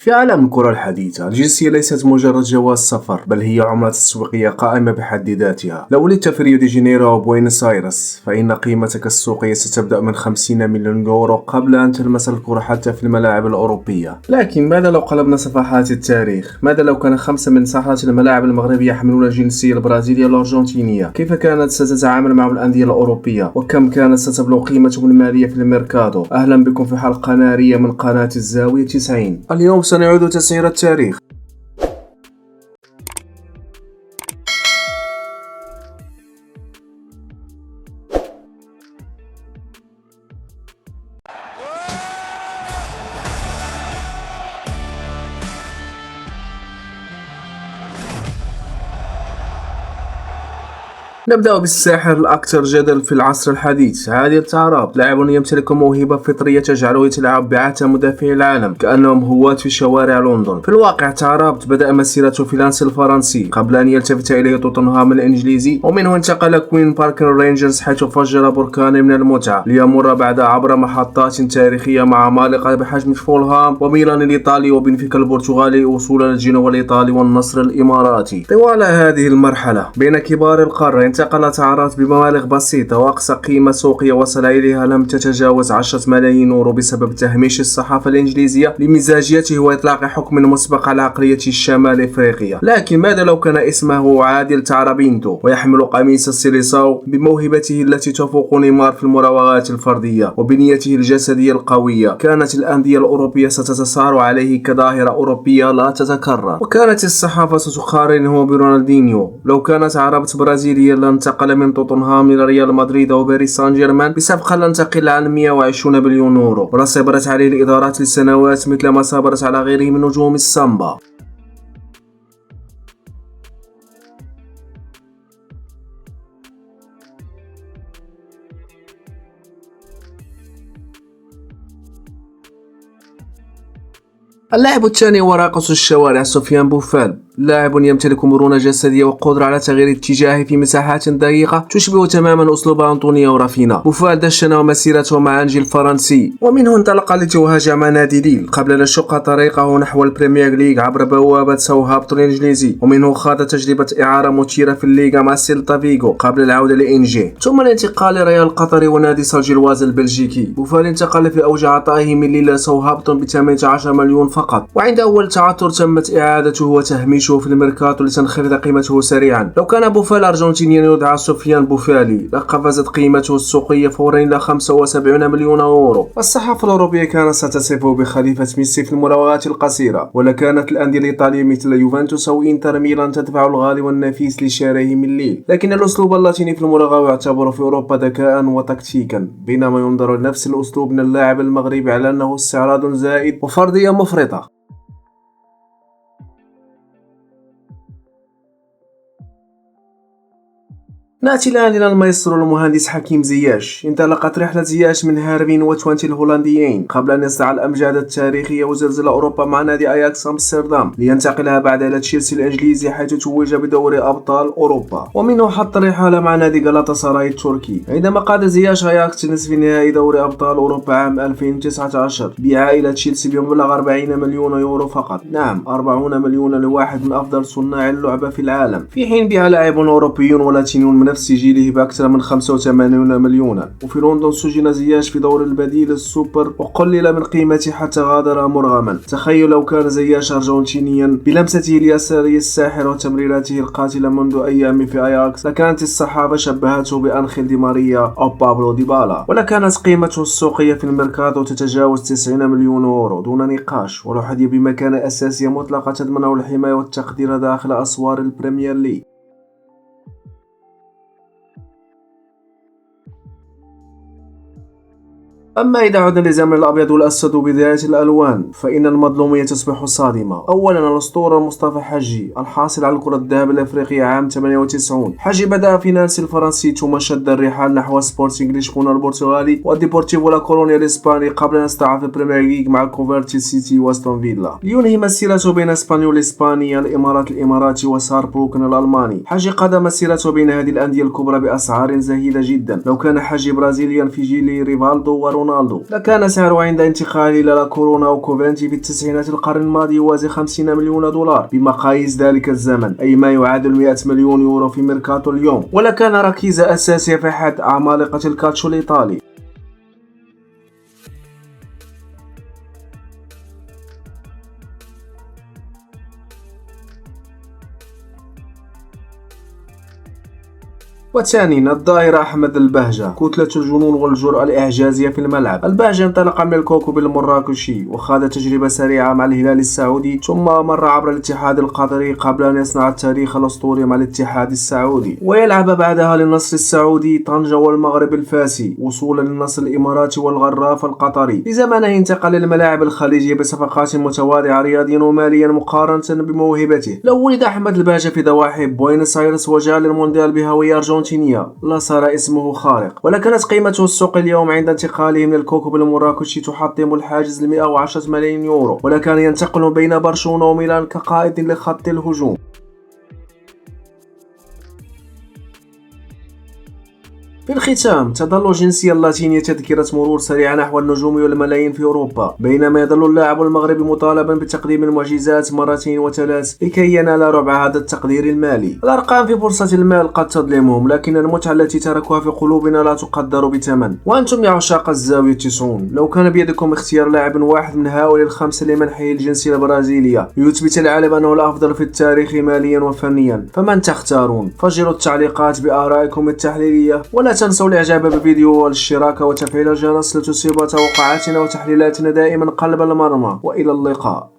في عالم الكرة الحديثة، الجنسية ليست مجرد جواز سفر، بل هي عملة تسويقية قائمة بحد ذاتها. لو ولدت في ريو دي جانيرو أو بوينس آيرس، فإن قيمتك السوقية ستبدأ من 50 مليون يورو قبل أن تلمس الكرة حتى في الملاعب الأوروبية. لكن ماذا لو قلبنا صفحات التاريخ؟ ماذا لو كان 5 من ساحرة الملاعب المغربية يحملون الجنسية البرازيلية الأرجنتينية؟ كيف كانت ستتعامل مع الأندية الأوروبية؟ وكم كانت ستبلغ قيمتهم المالية في الميركاتو؟ أهلا بكم في حلقة نارية من قناة الزاوية 90. اليوم سنعيد تسعير التاريخ. نبدأ بالساحر الأكثر جدل في العصر الحديث، عادل تعراب. لاعب يمتلك موهبة فطرية تجعله يتلاعب بعتا مدافعي العالم كأنهم هواة في شوارع لندن. في الواقع تعراب بدأ مسيرته في لانس الفرنسي قبل أن يلتفت إليه توتنهام الإنجليزي، ومنه انتقل كوين بارك رينجرز حيث فجر بركان من المتعة، ليمر بعد عبر محطات تاريخية مع عمالقة بحجم فولهام وميلان الإيطالي وبنفيكا البرتغالي وصولا للجنوة الإيطالي والنصر الإماراتي. طوال هذه المرحلة بين كبار القارة انتقل تعراب بمبالغ بسيطة، وأقصى قيمة سوقية وصل إليها لم تتجاوز 10 ملايين يورو بسبب تهميش الصحافة الإنجليزية لمزاجيته وإطلاق حكم مسبق على عقلية الشمال إفريقيا. لكن ماذا لو كان اسمه عادل تعرابينتو ويحمل قميص السيليساو؟ بموهبته التي تفوق نيمار في المراوغات الفردية وبنيته الجسدية القوية، كانت الأندية الأوروبية ستتصار عليه كظاهرة أوروبية لا تتكرر، وكانت الصحافة تقارنه برونالدينيو. لو كانت تعراب برازيليا انتقل من توتنهام إلى ريال مدريد أو باريس سان جيرمان بصفقة لن تقل عن 120 مليون يورو، ولا صبرت عليه الإدارات لسنوات مثل ما صبرت على غيره من نجوم السامبا. اللاعب الثاني هو راقص الشوارع سفيان بوفال. لاعب يمتلك مرونة جسدية وقدرة على تغيير اتجاهه في مساحات ضيقة تشبه تماما أسلوب أنطونيو ورافينا. بوفال دشن مسيرته مع أنجي الفرنسي، ومنه انطلق لتهاجم مع نادي ليل قبل أن يشق طريقه نحو البريمير ليج عبر بوابة ساوثهامبتون الإنجليزي، ومنه خاض تجربة إعارة مثيرة في الليغا مع سيلتا فيغو قبل العودة لإنجي، ثم الانتقال لريال القطري ونادي سالجيلواز البلجيكي. بوفال انتقل في أوج عطائه من ليل ساوثهامبتون ب 18 مليون فقط، وعند أول تعثر تمت إعادته وتهميشه في الميركاتو لتنخفض قيمته سريعا. لو كان بوفال أرجنتينيا يدعى سفيان بوفالي لقفزت قيمته السوقية فورا إلى 75 مليون يورو. الصحافة الأوروبية كانت ستصفه بخليفة ميسي في المراوغات القصيرة، ولكانت الأندية الإيطالية مثل يوفنتوس أو إنتر ميلان تدفع الغالي والنفيس لشرايه من ليل. لكن الأسلوب اللاتيني في المراوغة يعتبر في أوروبا ذكاء وتكتيكا، بينما ينظر لنفس الأسلوب من اللاعب المغربي على أنه استعراض زائد وفردية مفرطة. نأتي الآن إلى المايسترو المهندس حكيم زياش. انطلقت رحلة زياش من هاربين وتوانتي الهولنديين قبل أن يصنع الأمجاد التاريخية وزلزال أوروبا مع نادي أياكس أمستردام، لينتقل بعد إلى تشيلسي الإنجليزي حيث توج بدوري أبطال أوروبا، ومنه حط الرحالة مع نادي غالاتا سراي التركي. عندما قاد زياش أياكس نصف نهائي دوري أبطال أوروبا عام 2019 بيع إلى تشيلسي بمبلغ 40 مليون يورو فقط، نعم 40 مليون لواحد من أفضل صناع اللعبة في العالم، في حين بيع لاعبون أوروبيون ولاتينيون من نفس جيله بأكثر من 85 مليونا. وفي لندن سجن زياش في دور البديل السوبر وقلل من قيمته حتى غادر مرغما. تخيل لو كان زياش أرجنتينيا بلمسته اليسارية الساحرة وتمريراته القاتلة منذ أيام في أياكس، لكانت الصحافة شبهته بأنخيل دي ماريا أو بابلو ديبالا، ولكانت قيمته السوقية في الميركاتو تتجاوز 90 مليون يورو دون نقاش، ولو حظي بمكانة أساسية مطلقة تضمن الحماية والتقدير داخل أسوار البريمير ليج. أما إذا عدنا لزمن الأبيض والأسود وبداية الألوان، فإن المظلومية تصبح صادمة. أولا الأسطورة مصطفى حجي الحاصل على الكرة الذهب الأفريقية عام 98. حجي بدأ في نانسي الفرنسي ثم شد الرحال نحو سبورتينغ لشبونة البرتغالي وديبورتيفو لا كولونيا الإسباني قبل أن يستعار في البريمير ليج مع كوفرتي سيتي واستون فيلا، لينهي مسيرته بين اسبانيول إسبانيا الإمارات الإماراتي وساربروكن الألماني. حجي قاد مسيرته بين هذه الأندية الكبرى بأسعار زهيدة جدا. لو كان حجي برازيليا في جيل ريفالدو رونالدو. لكان سعره عند انتقاله إلى لا كورونا وكوفنتي في التسعينات القرن الماضي يوازي 50 مليون دولار بمقاييس ذلك الزمن، أي ما يعادل 100 مليون يورو في ميركاتو اليوم، ولا كان ركيزة أساسية في أحد عمالقة الكالتشو الإيطالي. وثانيا الظاهرة أحمد البهجة، كتلة الجنون والجرأة الإعجازية في الملعب. البهجة انطلق من الكوكب المراكشي وخاض تجربة سريعة مع الهلال السعودي، ثم مر عبر الاتحاد القطري قبل أن يصنع التاريخ الأسطوري مع الاتحاد السعودي، ويلعب بعدها للنصر السعودي، طنجة والمغرب الفاسي، وصولا للنصر الإماراتي والغراف القطري. في زمنه انتقل للملاعب الخليجية بصفقات متواضعة رياضيا وماليا مقارنة بموهبته. لو ولد أحمد البهجة في ضواحي بوينس آيرس وجاء للمونديال بهوية أرجنتينية لا صار اسمه خارق، ولكنت قيمته السوق اليوم عند انتقاله من الكوكب المراكشي تحطم الحاجز ل 110 ملايين يورو، ولكان ينتقل بين برشلونة وميلان كقائد لخط الهجوم. في الختام، تظل الجنسية اللاتينية تذكرة مرور سريع نحو النجوم والملايين في أوروبا، بينما يظل اللاعب المغربي مطالبا بتقديم المعجزات مرتين وثلاث لكي ينال ربع هذا التقدير المالي. الأرقام في بورصة المال قد تظلمهم، لكن المتعة التي تركوها في قلوبنا لا تقدر بثمن. وأنتم يا عشاق الزاوية 90، لو كان بيدكم اختيار لاعب واحد من هؤلاء الخمسة لمنحه الجنسية البرازيلية ليثبت العالم أنه الأفضل في التاريخ ماليا وفنيا، فمن تختارون؟ فجروا التعليقات بآرائكم التحليلية، ولا تنسوا الاعجاب بالفيديو والاشتراك وتفعيل الجرس لتصيب توقعاتنا وتحليلاتنا دائما قلب المرمى، والى اللقاء.